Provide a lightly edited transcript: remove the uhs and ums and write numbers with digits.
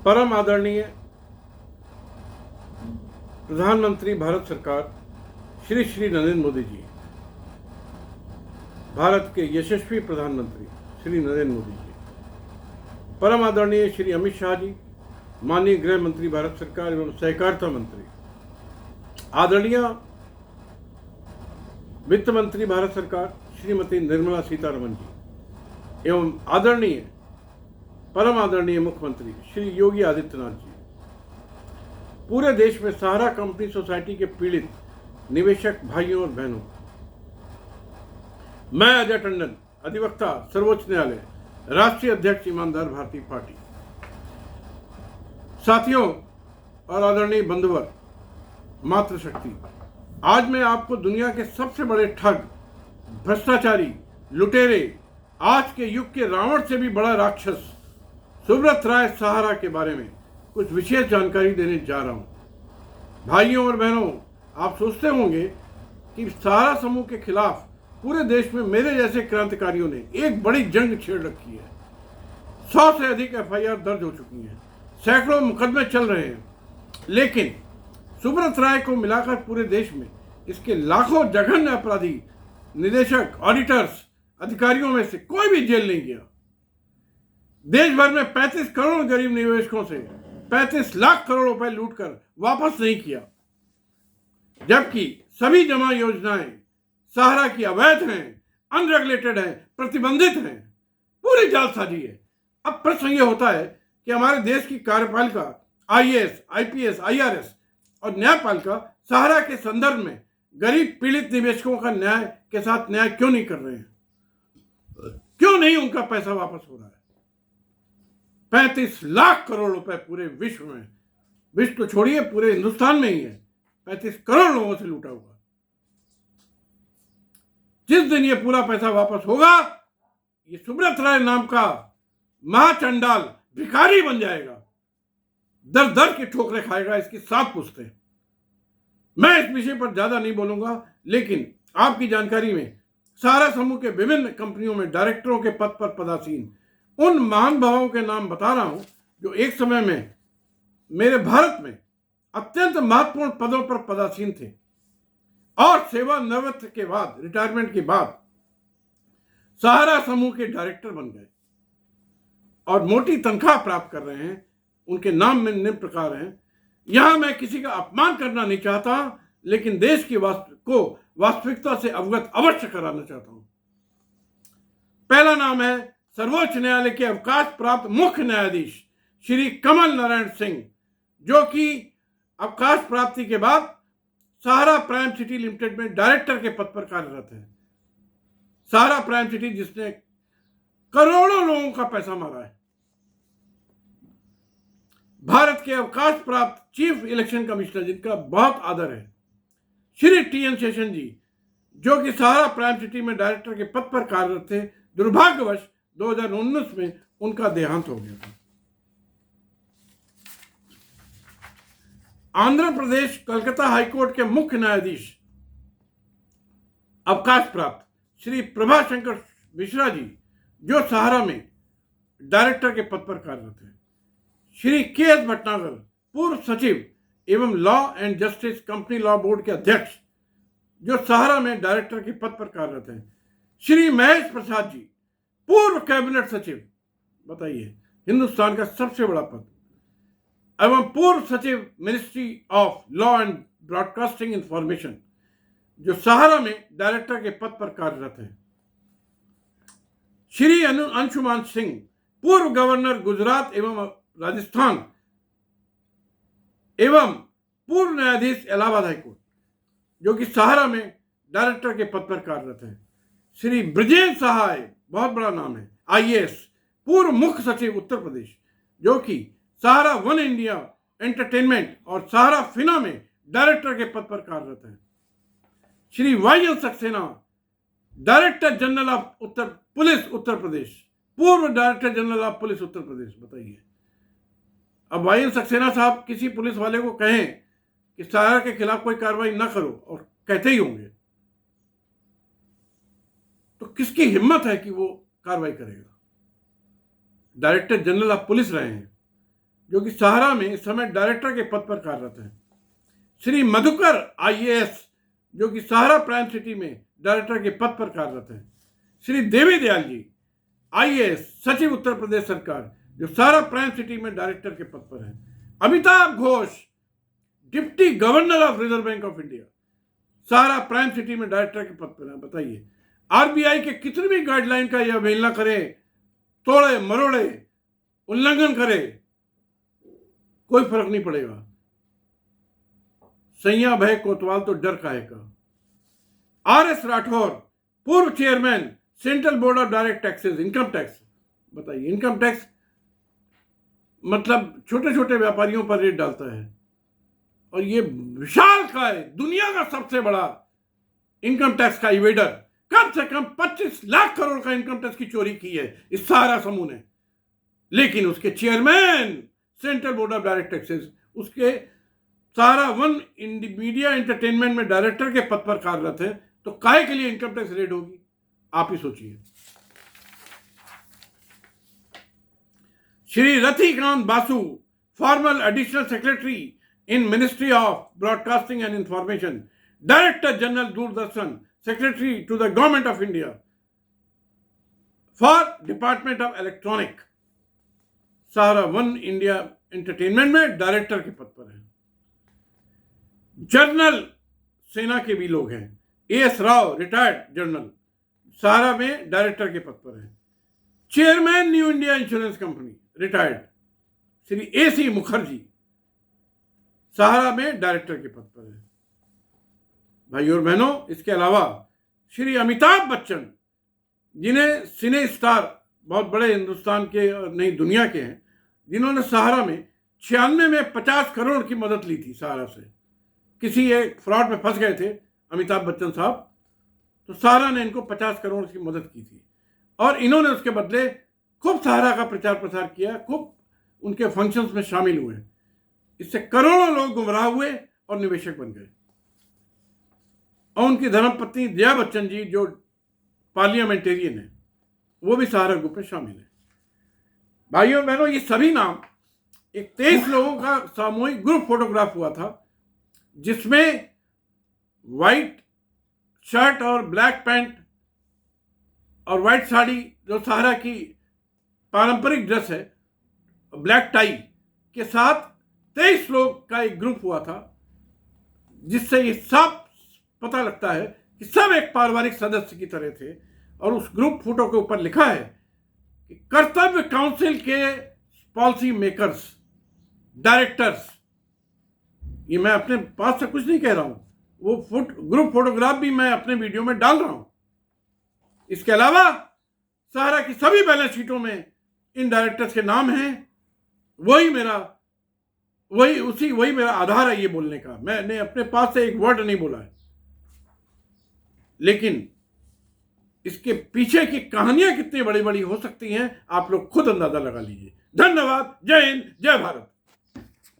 परम आदरणीय प्रधानमंत्री भारत सरकार श्री श्री नरेंद्र मोदी जी, भारत के यशस्वी प्रधानमंत्री श्री नरेंद्र मोदी जी, परम आदरणीय श्री अमित शाह जी, माननीय गृह मंत्री भारत सरकार एवं सहकारिता मंत्री, आदरणीय वित्त मंत्री भारत सरकार श्रीमती निर्मला सीतारमण जी एवं आदरणीय परम आदरणीय मुख्यमंत्री श्री योगी आदित्यनाथ जी, पूरे देश में सहारा कंपनी सोसाइटी के पीड़ित निवेशक भाइयों और बहनों, मैं अजय टंडन, अधिवक्ता सर्वोच्च न्यायालय, राष्ट्रीय अध्यक्ष ईमानदार भारतीय पार्टी, साथियों और आदरणीय बंधुवर, मातृशक्ति, आज मैं आपको दुनिया के सबसे बड़े ठग, भ्रष्टाचारी, लुटेरे, आज के युग के रावण से भी बड़ा राक्षस सुब्रत राय सहारा के बारे में कुछ विशेष जानकारी देने जा रहा हूं। भाइयों और बहनों, आप सोचते होंगे कि सहारा समूह के खिलाफ पूरे देश में मेरे जैसे क्रांतिकारियों ने एक बड़ी जंग छेड़ रखी है। 100 से अधिक एफआईआर दर्ज हो चुकी हैं, सैकड़ों मुकदमे चल रहे हैं, लेकिन सुब्रत राय को मिलाकर पूरे देश में इसके लाखों जघन्य अपराधी, निदेशक, ऑडिटर्स, अधिकारियों में से कोई भी जेल नहीं गया। देश भर में 35 करोड़ गरीब निवेशकों से 35 लाख करोड़ रुपए लूटकर वापस नहीं किया, जबकि सभी जमा योजनाएं सहारा की अवैध हैं, अनरेगुलेटेड हैं, प्रतिबंधित हैं, पूरी जालसाजी है। अब प्रश्न ये होता है कि हमारे देश की कार्यपालिका, आईएएस, आईपीएस, आईआरएस और न्यायपालिका सहारा के संदर्भ में गरीब पीड़ित निवेशकों का न्याय के साथ न्याय क्यों नहीं कर रहे हैं? क्यों नहीं उनका पैसा वापस हो रहा है? 35 लाख करोड़ रुपए पूरे विश्व में, विश्व तो छोड़िए पूरे हिंदुस्तान में ही है, 35 करोड़ लोगों से लूटा हुआ। जिस दिन ये पूरा पैसा वापस होगा, ये सुब्रत राय नाम का महाचंडाल भिखारी बन जाएगा, दर दर की ठोकरें खाएगा, इसकी 7 पुश्तें। मैं इस विषय पर ज्यादा नहीं बोलूंगा, लेकिन आपकी जानकारी में सहारा समूह के विभिन्न कंपनियों में डायरेक्टरों के पद पर पदासीन उन महान भावों के नाम बता रहा हूं जो एक समय में मेरे भारत में अत्यंत महत्वपूर्ण पदों पर पदासीन थे और सेवानिवृत्ति के बाद, रिटायरमेंट के बाद सहारा समूह के डायरेक्टर बन गए और मोटी तनख्वाह प्राप्त कर रहे हैं। उनके नाम में निम्न प्रकार हैं। यहां मैं किसी का अपमान करना नहीं चाहता, लेकिन देश की वास्तविकता से अवगत अवश्य कराना चाहता हूं। पहला नाम है सर्वोच्च न्यायालय के अवकाश प्राप्त मुख्य न्यायाधीश श्री कमल नारायण सिंह, जो कि अवकाश प्राप्ति के बाद सहारा प्राइम सिटी लिमिटेड में डायरेक्टर के पद पर कार्यरत है। सहारा प्राइम सिटी जिसने करोड़ों लोगों का पैसा मारा है। भारत के अवकाश प्राप्त चीफ इलेक्शन कमिश्नर, जिनका बहुत आदर है, श्री टीएन शेषन जी, जो कि सहारा प्राइम सिटी में डायरेक्टर के पद पर कार्यरत थे। दुर्भाग्यवश 2019 में उनका देहांत हो गया था। आंध्र प्रदेश कलकत्ता हाईकोर्ट के मुख्य न्यायाधीश अवकाश प्राप्त श्री प्रभा शंकर मिश्रा जी, जो सहारा में डायरेक्टर के पद पर कार्यरत हैं। श्री के.एस. भटनागर, पूर्व सचिव एवं law and justice company law board के अध्यक्ष, जो सहारा में डायरेक्टर के पद पर कार्यरत हैं। श्री महेश प्रसाद जी, पूर्व कैबिनेट सचिव, बताइए, हिंदुस्तान का सबसे बड़ा पद, एवं पूर्व सचिव ministry of law and broadcasting information, जो सहारा में डायरेक्टर के पद पर कार्यरत हैं। श्री अंशुमान सिंह, पूर्व गवर्नर गुजरात एवं राजस्थान एवं पूर्व न्यायाधीश इलाहाबाद हाईकोर्ट, जो कि सहारा में डायरेक्टर के पद पर कार्यरत हैं। श्री ब्रजेश सहाय, बहुत बड़ा नाम है, आईएएस, पूर्व मुख्य सचिव उत्तर प्रदेश, जो कि सहारा वन इंडिया एंटरटेनमेंट और सहारा फिना में डायरेक्टर के पद पर कार्यरत हैं। Shri Y N. Saxena, director general of police Uttar Pradesh, पूर्व director general of police Uttar Pradesh, बताइए। अब वाई.एन. सक्सेना साहब किसी पुलिस वाले को कहें कि सहारा के खिलाफ कोई कार्रवाई ना करो, और कहते ही होंगे, तो किसकी हिम्मत है कि वो कार्रवाई करेगा? डायरेक्टर जनरल ऑफ पुलिस रहे हैं, जो कि सहारा में इस समय डायरेक्टर के पद पर कार्यरत हैं। श्री मधुकर IAS, जो कि सहारा प्राइम सिटी में डायरेक्टर के पद पर कार्यरत हैं। श्री देवी दयाल जी IAS, सचिव उत्तर प्रदेश सरकार, जो सहारा प्राइम सिटी में डायरेक्टर के पद पर हैं। Amitabh Ghosh, deputy governor of reserve bank of India, Sahara prime city में डायरेक्टर के पद पर हैं। बताइए, RBI के कितनी भी गाइडलाइन का यह अवहेलना करे, तोड़े मरोड़े, उल्लंघन करे, कोई फर्क नहीं पड़ेगा। सैया भय कोतवाल तो डर काहे का। RS राठौर, पूर्व chairman central board of direct taxes, income tax. बताइए, इनकम टैक्स मतलब छोटे छोटे व्यापारियों पर रेट डालता है, और ये विशाल काय दुनिया का सबसे बड़ा इनकम टैक्स का इवेडर, कम से कम 25 लाख करोड़ का इनकम टैक्स की चोरी की है इस सहारा समूह ने। लेकिन उसके chairman central board of direct taxes, उसके सहारा वन मीडिया एंटरटेनमेंट में डायरेक्टर के पद पर कार्यरत है, तो काहे के लिए इनकम टैक्स रेड होगी? आप ही सोचिए। Shri Ratikant Basu, formal additional secretary in ministry of broadcasting and information, director general Doordarshan, secretary to the government of India for department of electronic, Sahara one India entertainment में डायरेक्टर के पद पर है। जनरल सेना के भी लोग हैं। AS Rao, retired general, Sahara में डायरेक्टर के पद पर है। Chairman New India Insurance Company, retired, Shri AC Mukherjee, Sahara में डायरेक्टर के पद पर है। भाई और बहनों, इसके अलावा श्री अमिताभ बच्चन, जिन्हें सिने स्टार, बहुत बड़े हिंदुस्तान के और नई दुनिया के हैं, जिन्होंने सहारा में 96 में 50 करोड़ की मदद ली थी सहारा से। किसी एक फ्रॉड में फंस गए थे अमिताभ बच्चन साहब, तो सहारा ने इनको 50 करोड़ की मदद की थी, और इन्होंने उसके बदले खूब सहारा का प्रचार प्रसार किया, खूब उनके फंक्शंस में शामिल हुए। इससे करोड़ों लोग गुमराह हुए और निवेशक बन गए। और उनकी धर्मपत्नी जया बच्चन जी, जो पार्लियामेंटेरियन है, वो भी सहारा ग्रुप में शामिल है। भाइयों बहनों, ये सभी नाम एक 23 लोगों का सामूहिक ग्रुप फोटोग्राफ हुआ था, जिसमें व्हाइट शर्ट और ब्लैक पैंट और व्हाइट साड़ी, जो सहारा की पारंपरिक ड्रेस है, ब्लैक टाई के साथ 23 लोग का एक ग्रुप हुआ था, जिससे ये सब पता लगता है कि सब एक पारिवारिक सदस्य की तरह थे। और उस ग्रुप फोटो के ऊपर लिखा है कि कर्तव्य काउंसिल के पॉलिसी मेकर्स, डायरेक्टर्स, ये मैं अपने पास से कुछ नहीं कह रहा हूं, वो ग्रुप फोटोग्राफ भी मैं अपने वीडियो में डाल रहा हूं। इसके अलावा सहारा की सभी बैलेंस शीटों में इन डायरेक्टर्स के नाम हैं। वही मेरा आधार है ये बोलने का। मैंने अपने पास से एक वर्ड नहीं बोला है, लेकिन इसके पीछे की कहानियां कितनी बड़ी बड़ी हो सकती हैं, आप लोग खुद अंदाजा लगा लीजिए। धन्यवाद। जय हिंद, जय भारत।